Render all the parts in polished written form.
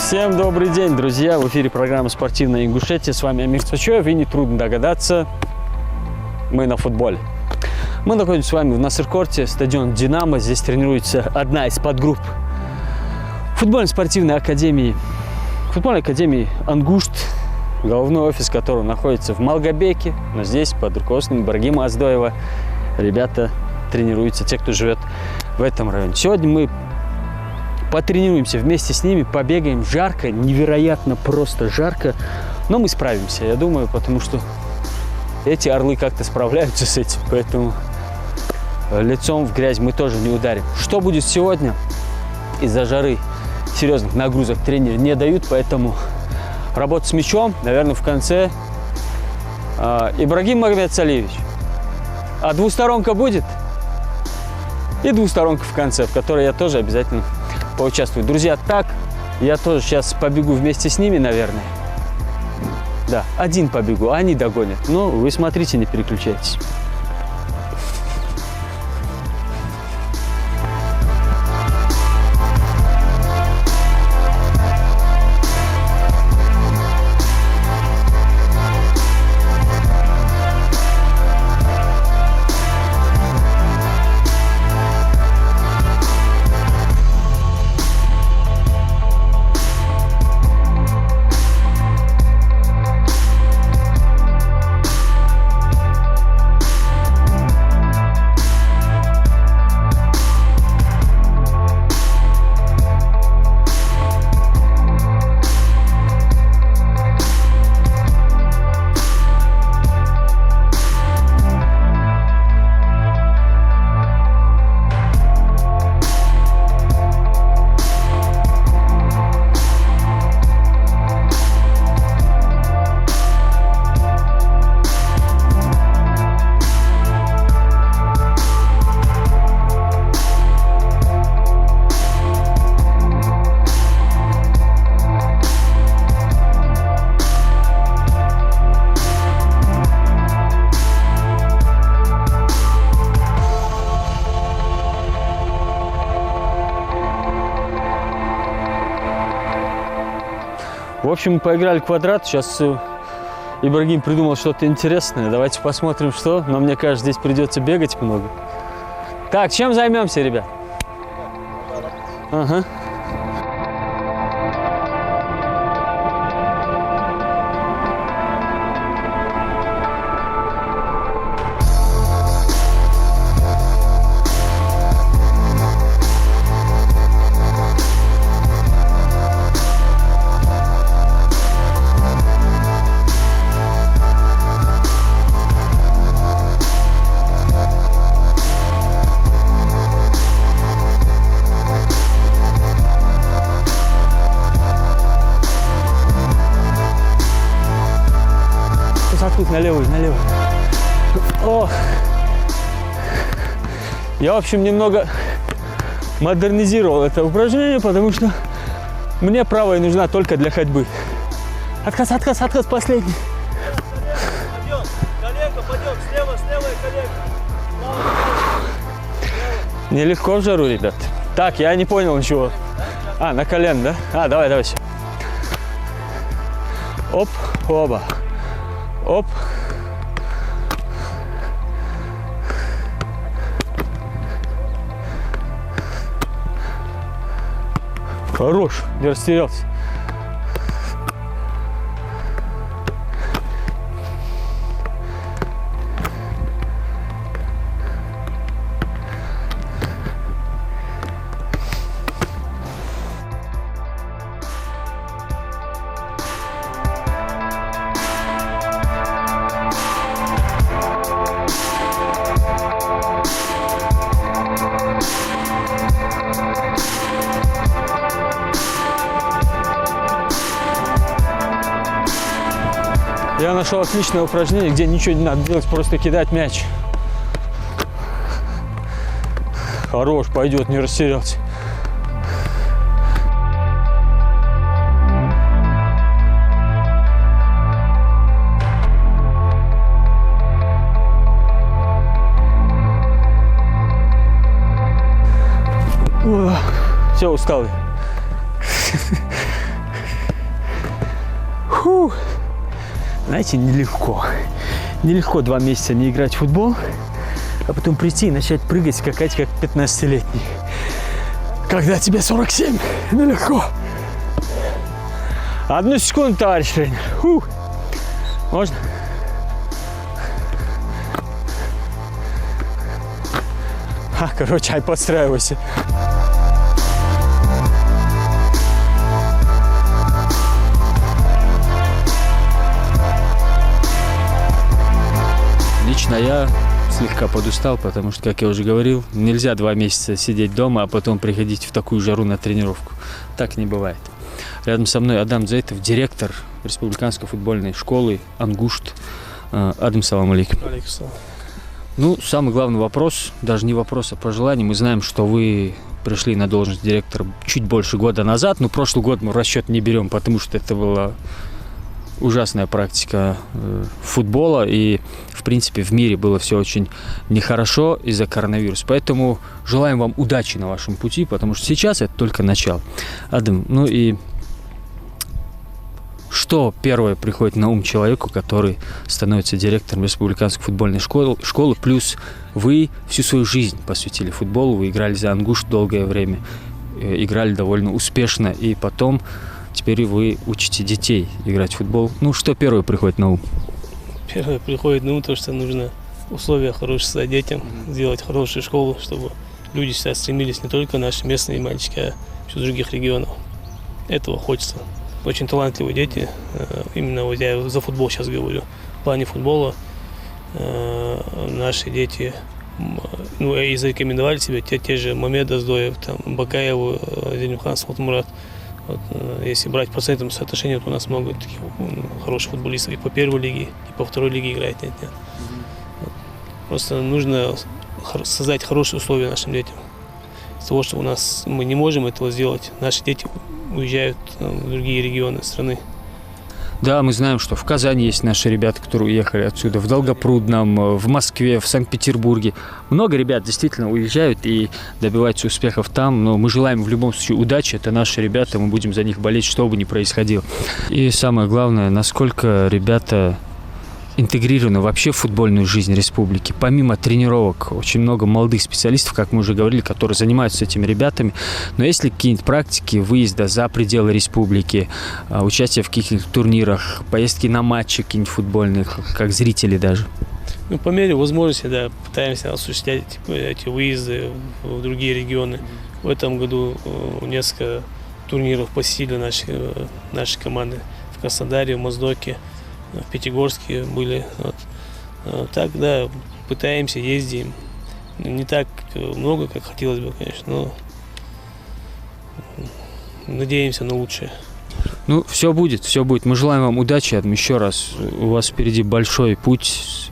Всем добрый день, друзья! В эфире программа «Спортивная Ингушетия». С вами Амир Цачоев, и нетрудно догадаться, мы на футболе. Мы находимся с вами в Насыр-Корте, стадион «Динамо». Здесь тренируется одна из подгрупп футбольно-спортивной академии «Ангушт», головной офис которого находится в Малгобеке, но здесь под руководством Ибрагима Аздоева ребята тренируются, те, кто живет в этом районе. Сегодня мы потренируемся вместе с ними, побегаем. Жарко, невероятно просто жарко, но мы справимся, я думаю, потому что эти орлы как-то справляются с этим, поэтому лицом в грязь мы тоже не ударим. Что будет сегодня? Из-за жары серьезных нагрузок тренеры не дают, поэтому работа с мячом, наверное, в конце Ибрагим Магомедсалиевич. А двусторонка будет? И двусторонка в конце, в которой я тоже обязательно поучаствую. Друзья, так, я тоже сейчас побегу вместе с ними, наверное. Да, один побегу, а они догонят. Ну, вы смотрите, не переключайтесь. В общем, мы поиграли квадрат. Сейчас Ибрагим придумал что-то интересное. Давайте посмотрим, что. Но мне кажется, здесь придется бегать много. Так, чем займемся, ребят? Ага. Налево. О! Я, в общем, немного модернизировал это упражнение, потому что мне правая нужна только для ходьбы. Отказ, последний. Подъем, слева колено. Нелегко в жару, ребят. Так, я не понял ничего. А, на колено, да? Давай. Оп, оба. Оп. Хорош, не растерялся. Я нашел отличное упражнение, где ничего не надо делать, просто кидать мяч. Хорош, пойдет, не растерялся. Все, устал. Фу. Знаете, нелегко. Нелегко 2 месяца не играть в футбол, а потом прийти и начать прыгать, скакать, как 15-летний. Когда тебе 47, нелегко. 1 секунду, товарищ тренер. Фу. Можно? Короче, ай, подстраивайся. Лично я слегка подустал, потому что, как я уже говорил, нельзя 2 месяца сидеть дома, а потом приходить в такую жару на тренировку. Так не бывает. Рядом со мной Адам Зайтов, директор республиканской футбольной школы «Ангушт». Адам, салам алейкум. Ну, самый главный вопрос, даже не вопрос, а пожелание. Мы знаем, что вы пришли на должность директора чуть больше года назад, но прошлый год мы в расчет не берем, потому что это была ужасная практика футбола, и, в принципе, в мире было все очень нехорошо из-за коронавируса. Поэтому желаем вам удачи на вашем пути, потому что сейчас это только начало. Адам, ну и что первое приходит на ум человеку, который становится директором республиканской футбольной школы, плюс вы всю свою жизнь посвятили футболу, вы играли за «Ангушт» долгое время, играли довольно успешно, и потом теперь вы учите детей играть в футбол. Ну, что первое приходит на ум? Первое приходит на ум, то, что нужно условия хорошие создать детям, сделать хорошую школу, чтобы люди сюда стремились, не только наши местные мальчики, а еще других регионов. Этого хочется. Очень талантливые дети, именно вот я за футбол сейчас говорю. В плане футбола наши дети, ну, и зарекомендовали себя, те же Мамед Аздоев, там, Бакаев, Зенюхан Смутмурат. Вот, если брать процентным соотношением, то у нас много таких хороших футболистов и по первой лиге, и по второй лиге играет. Нет. Вот. Просто нужно создать хорошие условия нашим детям. Из-за того, что у нас мы не можем этого сделать, наши дети уезжают в другие регионы страны. Да, мы знаем, что в Казани есть наши ребята, которые уехали отсюда, в Долгопрудном, в Москве, в Санкт-Петербурге. Много ребят действительно уезжают и добиваются успехов там, но мы желаем в любом случае удачи. Это наши ребята, мы будем за них болеть, что бы ни происходило. И самое главное, насколько ребята интегрированы вообще в футбольную жизнь республики. Помимо тренировок, очень много молодых специалистов, как мы уже говорили, которые занимаются этими ребятами. Но есть ли какие-нибудь практики выезда за пределы республики, участие в каких-то турнирах, поездки на матчи какие-нибудь футбольные, как зрители даже? Ну, по мере возможности, да, пытаемся осуществлять эти выезды в другие регионы. В этом году несколько турниров посетили наши команды в Краснодаре, в Моздоке, в Пятигорске были. Вот. Так, да, пытаемся, ездим. Не так много, как хотелось бы, конечно, но надеемся на лучшее. Ну, все будет, все будет. Мы желаем вам удачи, Адам, еще раз. У вас впереди большой путь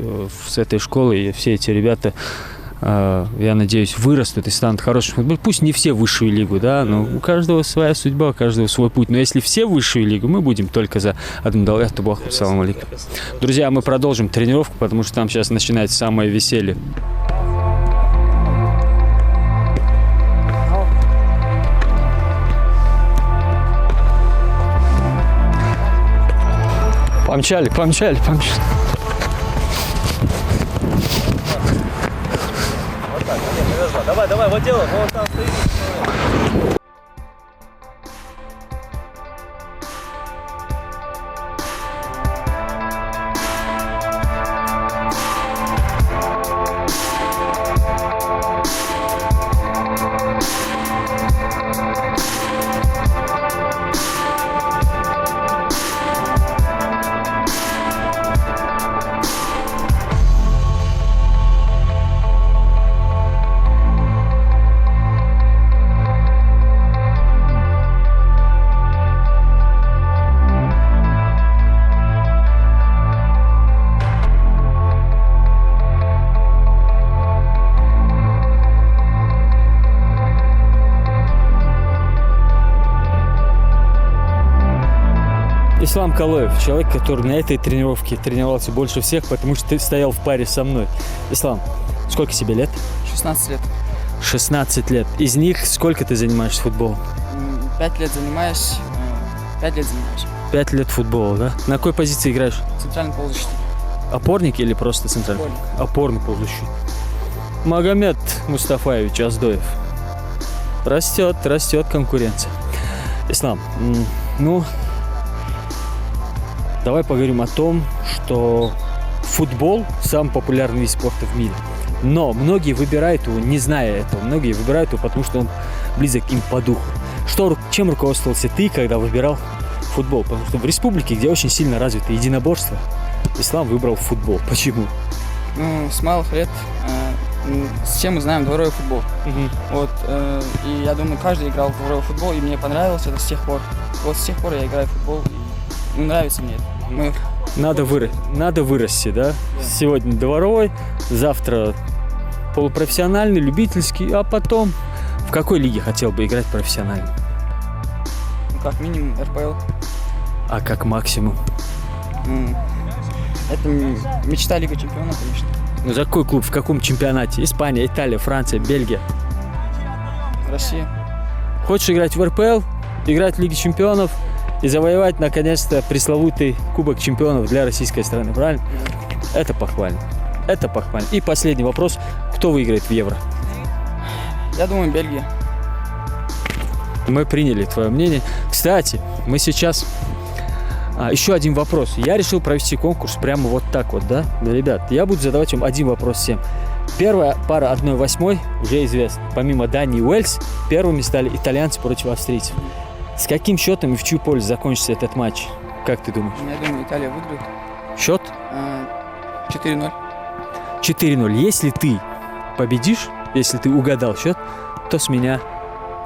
с этой школы, и все эти ребята, я надеюсь, вырастут и станут хорошим футболистом. Пусть не все в высшую лигу, да, но у каждого своя судьба, у каждого свой путь. Но если все в высшую лигу, мы будем только за Адам Далгат Табах. Салам алейкум. Друзья, мы продолжим тренировку, потому что там сейчас начинается самое веселье. Помчали. Давай, вот дело, вон там стоит. Ислам Калоев, человек, который на этой тренировке тренировался больше всех, потому что ты стоял в паре со мной. Ислам, сколько тебе лет? 16 лет. 16 лет. Из них сколько ты занимаешься футболом? 5 лет занимаюсь, 5 лет занимаюсь. 5 лет футбола, да? На какой позиции играешь? Центральный полузащитник. Опорник или просто центральный? Опорный полузащитник. Магомед Мустафаевич Аздоев. Растет конкуренция. Ислам, ну, давай поговорим о том, что футбол самый популярный вид спорта в мире. Но многие выбирают его, не зная этого. Многие выбирают его, потому что он близок им по духу. Чем руководствовался ты, когда выбирал футбол? Потому что в республике, где очень сильно развито единоборство, Ислам выбрал футбол. Почему? Ну, с малых лет все мы знаем дворовой футбол. Вот, и я думаю, каждый играл в дворовой футбол, и мне понравилось это с тех пор. Вот с тех пор я играю в футбол, и нравится мне это. Надо вырасти, да? Сегодня дворовой, завтра полупрофессиональный, любительский, а потом в какой лиге хотел бы играть профессионально? Ну, как минимум РПЛ. А как максимум? Это мечта Лига Чемпионов, конечно. Ну, за какой клуб, в каком чемпионате? Испания, Италия, Франция, Бельгия? Россия. Хочешь играть в РПЛ, играть в Лиге Чемпионов и завоевать, наконец-то, пресловутый Кубок Чемпионов для российской страны, правильно? Это похвально. Это похвально. И последний вопрос. Кто выиграет в Евро? Я думаю, Бельгия. Мы приняли твое мнение. Кстати, мы сейчас... еще один вопрос. Я решил провести конкурс прямо вот так вот, да? Ребят, я буду задавать вам один вопрос всем. Первая пара 1/8 уже известна. Помимо Дании и Уэльс, первыми стали итальянцы против австрийцев. С каким счетом и в чью пользу закончится этот матч? Как ты думаешь? Я думаю, Италия выиграет. Счет? 4-0. 4-0. Если ты победишь, если ты угадал счет, то с меня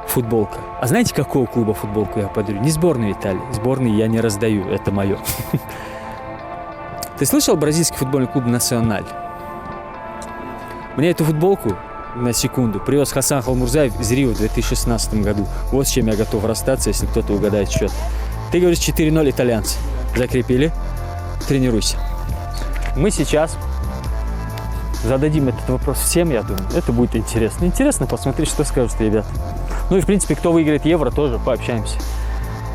футболка. А знаете, какого клуба футболку я подарю? Не сборную Италии. Сборные я не раздаю, это мое. Ты слышал бразильский футбольный клуб «Националь»? Мне эту футболку, на секунду, привез Хасан Халмурзаев из Рио в 2016 году. Вот с чем я готов расстаться, если кто-то угадает счет. Ты говоришь 4-0 итальянцы. Закрепили? Тренируйся. Мы сейчас зададим этот вопрос всем, я думаю. Это будет интересно. Интересно посмотреть, что скажут ребята. Ну и, в принципе, кто выиграет Евро, тоже пообщаемся.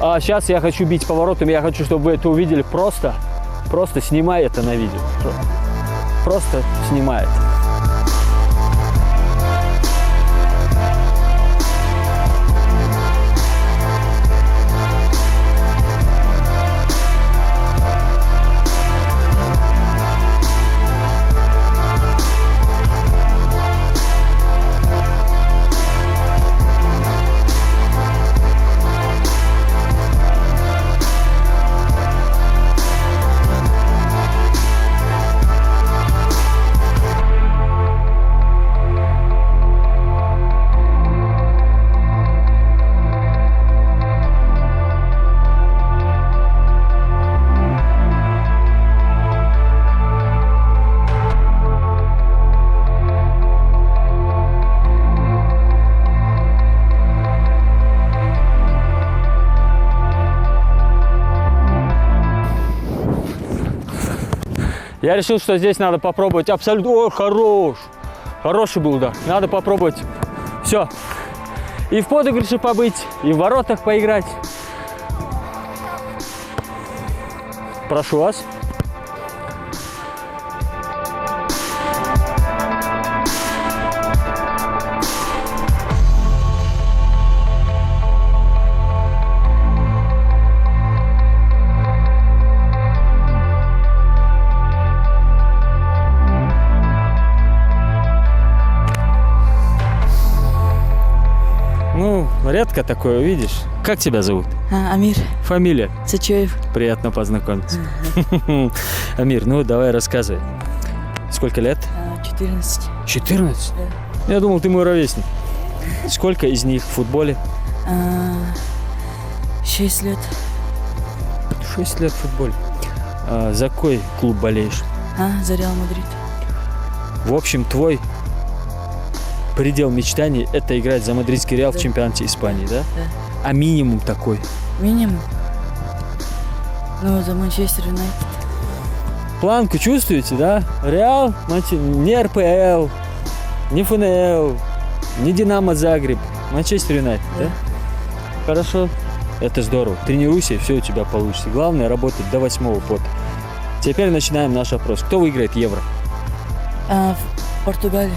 А сейчас я хочу бить поворотами, я хочу, чтобы вы это увидели просто снимай это на видео. Просто снимай это. Я решил, что здесь надо попробовать абсолютно... О, хорош! Хороший был удар. Надо попробовать. Все. И в подыгрыше побыть, и в воротах поиграть. Прошу вас. Ну, редко такое увидишь. Как тебя зовут? Амир. Фамилия? Сачоев. Приятно познакомиться. Амир, ну давай рассказывай. Сколько лет? 14. 14? Да. Я думал, ты мой ровесник. Сколько из них в футболе? 6 лет. 6 лет в футболе. За какой клуб болеешь? За Реал Мадрид. В общем, твой предел мечтаний – это играть за мадридский Реал в чемпионате Испании, да? Да. А минимум такой? Минимум? Ну, за Манчестер Юнайтед. Планку чувствуете, да? Реал, не РПЛ, не ФНЛ, не Динамо Загреб, Манчестер Юнайтед, да? Хорошо. Это здорово. Тренируйся, и все у тебя получится. Главное работать до 8-го пота. Теперь начинаем наш опрос. Кто выиграет Евро? В Португалии.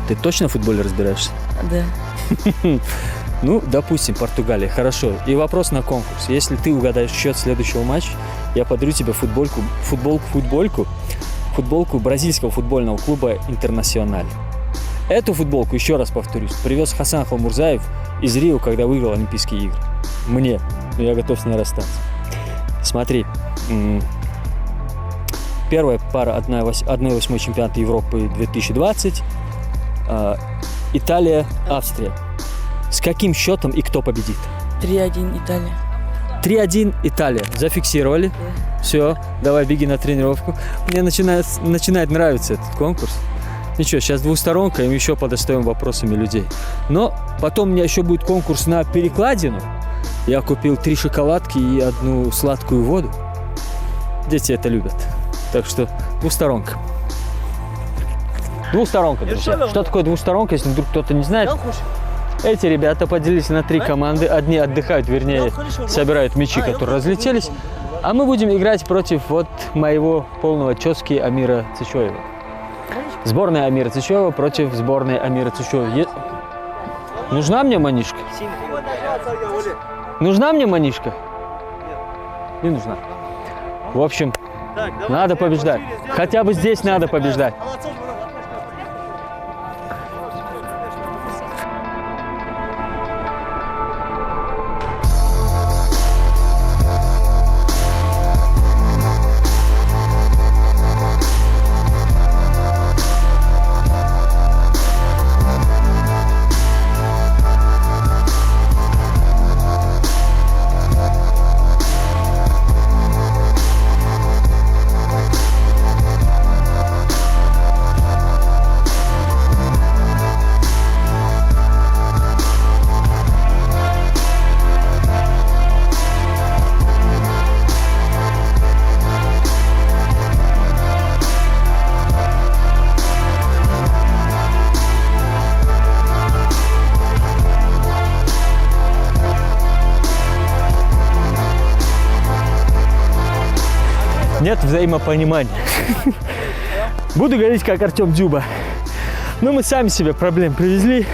Ты точно в футболе разбираешься? Да. Ну, допустим, Португалия. Хорошо. И вопрос на конкурс. Если ты угадаешь счет следующего матча, я подарю тебе футболку бразильского футбольного клуба «Интернациональ». Эту футболку, еще раз повторюсь, привез Хасан Халмурзаев из Рио, когда выиграл Олимпийские игры. Мне. Но я готов с ней расстаться. Смотри. Первая пара 1/8 чемпионата Европы 2020. Италия, Австрия. С каким счетом и кто победит? 3-1 Италия. 3-1 Италия. Зафиксировали. Все, давай беги на тренировку. Мне начинает нравиться этот конкурс. Ничего, сейчас двусторонка, и мы еще подостоим вопросами людей. Но потом у меня еще будет конкурс на перекладину. Я купил 3 шоколадки и 1 сладкую воду. Дети это любят. Так что двусторонка. Двусторонка, друзья. Что такое двусторонка, если вдруг кто-то не знает? Эти ребята поделились на 3 команды. Одни отдыхают, вернее, собирают мячи, которые разлетелись. А мы будем играть против вот моего полного чёски Амира Цычоева. Сборная Амира Цычоева против сборной Амира Цычоева. Нужна мне манишка? Нужна мне манишка? Не нужна. В общем, надо побеждать. Хотя бы здесь надо побеждать. Нет взаимопонимания. Буду говорить как Артем Дзюба. Но мы сами себе проблем привезли.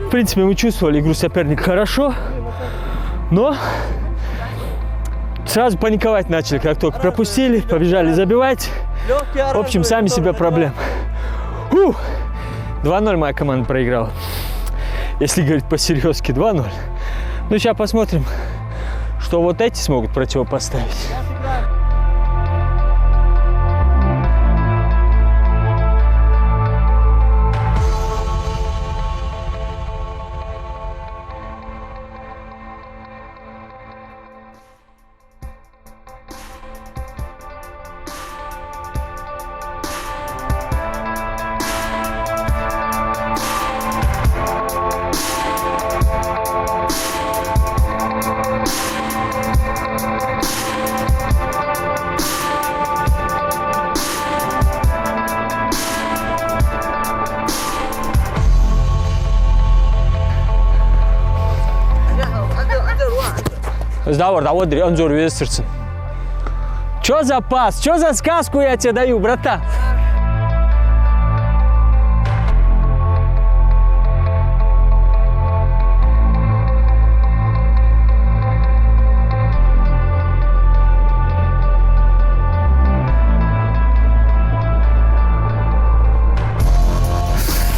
В принципе, мы чувствовали игру соперника хорошо, но сразу паниковать начали, как только пропустили, побежали забивать. В общем, сами себе проблем. 2-0 моя команда проиграла. Если говорить по-серьезки, 2-0. Ну, сейчас посмотрим, что вот эти смогут противопоставить. Сдавар, да вот он зор вестерцин. Чё за пас? Чё за сказку я тебе даю, братан?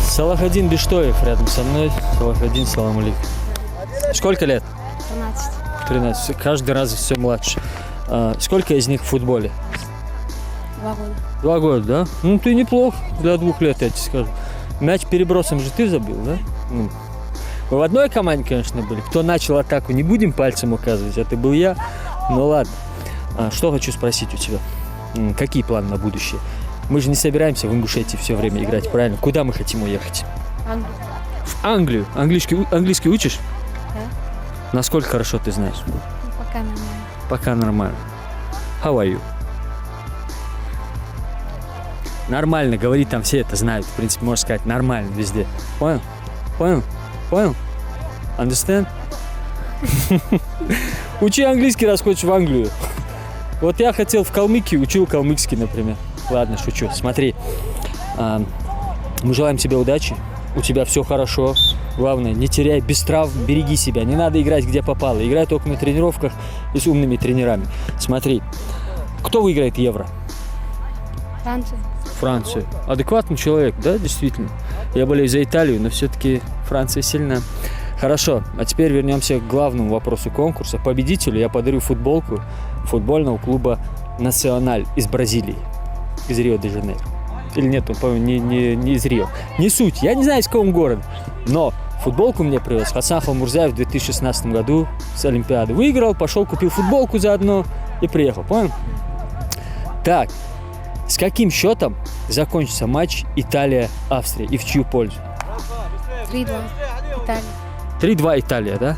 Салахаддин Биштоев рядом со мной. Салахаддин, салам алейкум. Сколько лет? 13. 13. Каждый раз все младше. Сколько из них в футболе? 2 года. 2 года, да? Ну, ты неплох для 2 лет, я тебе скажу. Мяч перебросом же ты забил, да? Ну. Мы в одной команде, конечно, были. Кто начал атаку, не будем пальцем указывать. Это был я. Ну, ладно. Что хочу спросить у тебя? Какие планы на будущее? Мы же не собираемся в Ингушетии все время играть, правильно? Куда мы хотим уехать? Англию. В Англию? Английский учишь? Да. Насколько хорошо ты знаешь? Ну, пока нормально. Пока нормально. How are you? Нормально, говори, там все это знают. В принципе, можно сказать нормально везде. Понял? Понял? Понял? Understand? Учи английский, раз хочешь в Англию. Вот я хотел в Калмыкию, учил калмыцкий, например. Ладно, шучу. Смотри, мы желаем тебе удачи. У тебя все хорошо. Главное, не теряй, без травм, береги себя. Не надо играть, где попало. Играй только на тренировках и с умными тренерами. Смотри, кто выиграет Евро? Франция. Франция. Адекватный человек, да, действительно. Я болею за Италию, но все-таки Франция сильна. Хорошо, а теперь вернемся к главному вопросу конкурса. Победителю я подарю футболку футбольного клуба «Националь» из Бразилии, из Рио-де-Жанейро. Или нет, он, по-моему, не из Рио. Не суть, я не знаю, из какого города. Но футболку мне привез Хасан Халмурзаев в 2016 году с Олимпиады. Выиграл, пошел, купил футболку заодно и приехал, понял? Так, с каким счетом закончится матч Италия-Австрия и в чью пользу? 3-2. Италия. 3-2 Италия, да?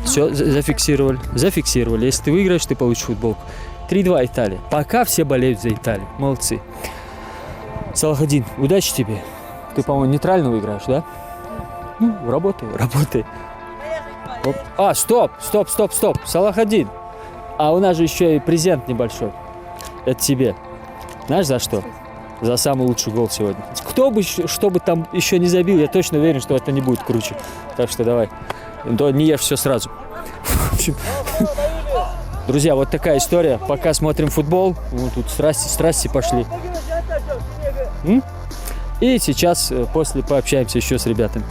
Все, зафиксировали. Зафиксировали. Если ты выиграешь, ты получишь футболку. 3-2 Италия. Пока все болеют за Италию. Молодцы. Салахадин, удачи тебе. Ты, по-моему, нейтрального играешь, да? Ну, работай. Оп. А, стоп. Салахадин. А у нас же еще и презент небольшой. Это тебе. Знаешь, за что? За самый лучший гол сегодня. Кто бы, что бы там еще не забил, я точно уверен, что это не будет круче. Так что давай. Не ешь все сразу. В общем, друзья, вот такая история. Пока смотрим футбол. Вот тут страсти пошли. И сейчас после пообщаемся еще с ребятами.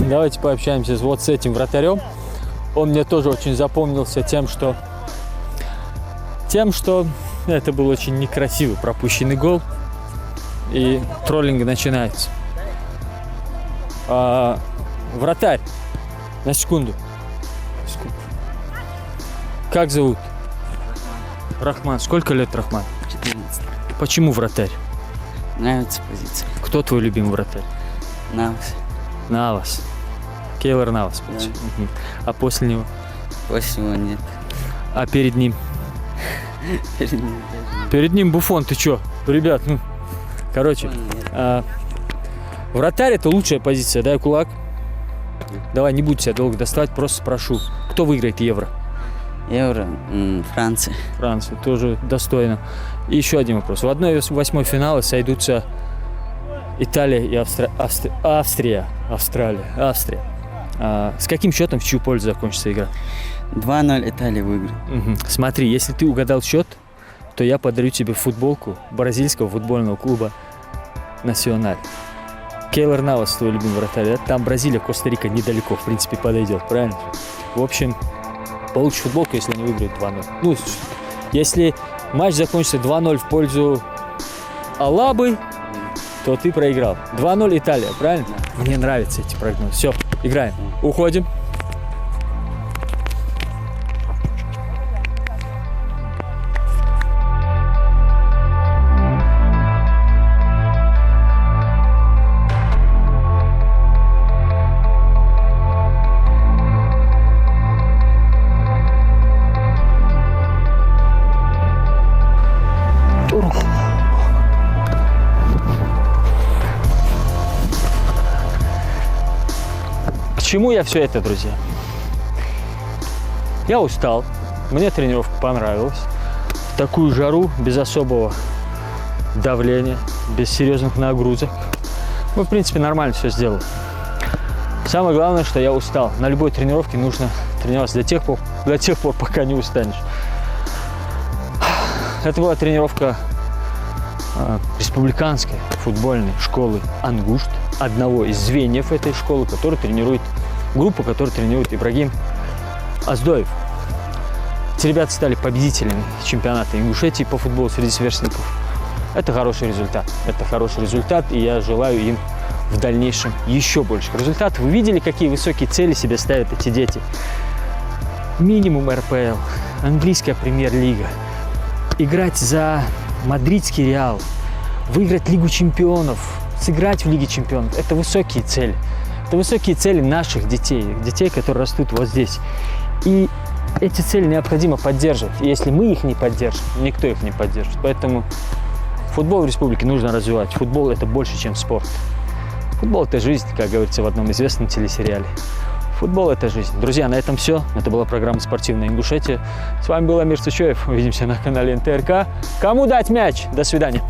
Давайте пообщаемся вот с этим вратарем. Он мне тоже очень запомнился тем, что это был очень некрасивый пропущенный гол. И троллинг начинается. Вратарь. На секунду. Как зовут? Рахман. Сколько лет Рахман? 14. Почему вратарь? Нравится позиция. Кто твой любимый вратарь? Навас. Навас. Кейлор Навас. Да. Угу. А после него? После него нет. А перед ним? Перед ним даже Перед ним Буфон. Ты чё? Ребят, короче. нет. Вратарь — это лучшая позиция, да, кулак? Давай, не будь себя долго доставать, просто спрошу. Кто выиграет Евро? Евро. Франция. Франция, тоже достойно. И еще один вопрос. В 1/8 финала сойдутся Италия и Австрия. С каким счетом в чью пользу закончится игра? 2-0 Италия выиграет. Угу. Смотри, если ты угадал счет, то я подарю тебе футболку бразильского футбольного клуба «Националь». Кейлор Навас, твой любимый вратарь, да? Там Бразилия, Коста-Рика недалеко, в принципе, подойдет, правильно? В общем, получишь футболку, если они выиграют 2-0. Ну, если матч закончится 2-0 в пользу Алабы, то ты проиграл. 2-0 Италия, правильно? Мне нравятся эти прогнозы. Все, играем. Уходим. К чему я все это, друзья? Я устал, мне тренировка понравилась. В такую жару, без особого давления, без серьезных нагрузок. Мы, в принципе, нормально все сделали. Самое главное, что я устал. На любой тренировке нужно тренироваться до тех пор, пока не устанешь. Это была тренировка республиканской футбольной школы «Ангушт», одного из звеньев этой школы, который тренирует группу, которую тренирует Ибрагим Аздоев. Эти ребята стали победителями чемпионата Ингушетии по футболу среди сверстников. Это хороший результат. И я желаю им в дальнейшем еще больших результатов. Вы видели, какие высокие цели себе ставят эти дети? Минимум РПЛ, английская премьер-лига, играть за мадридский Реал, выиграть Лигу чемпионов, сыграть в Лиге чемпионов. Это высокие цели. Это высокие цели наших детей, которые растут вот здесь. И эти цели необходимо поддерживать. И если мы их не поддержим, никто их не поддержит. Поэтому футбол в республике нужно развивать. Футбол – это больше, чем спорт. Футбол – это жизнь, как говорится в одном известном телесериале. Футбол – это жизнь. Друзья, на этом все. Это была программа «Спортивная Ингушетия». С вами был Амир Сычоев. Увидимся на канале НТРК. Кому дать мяч? До свидания.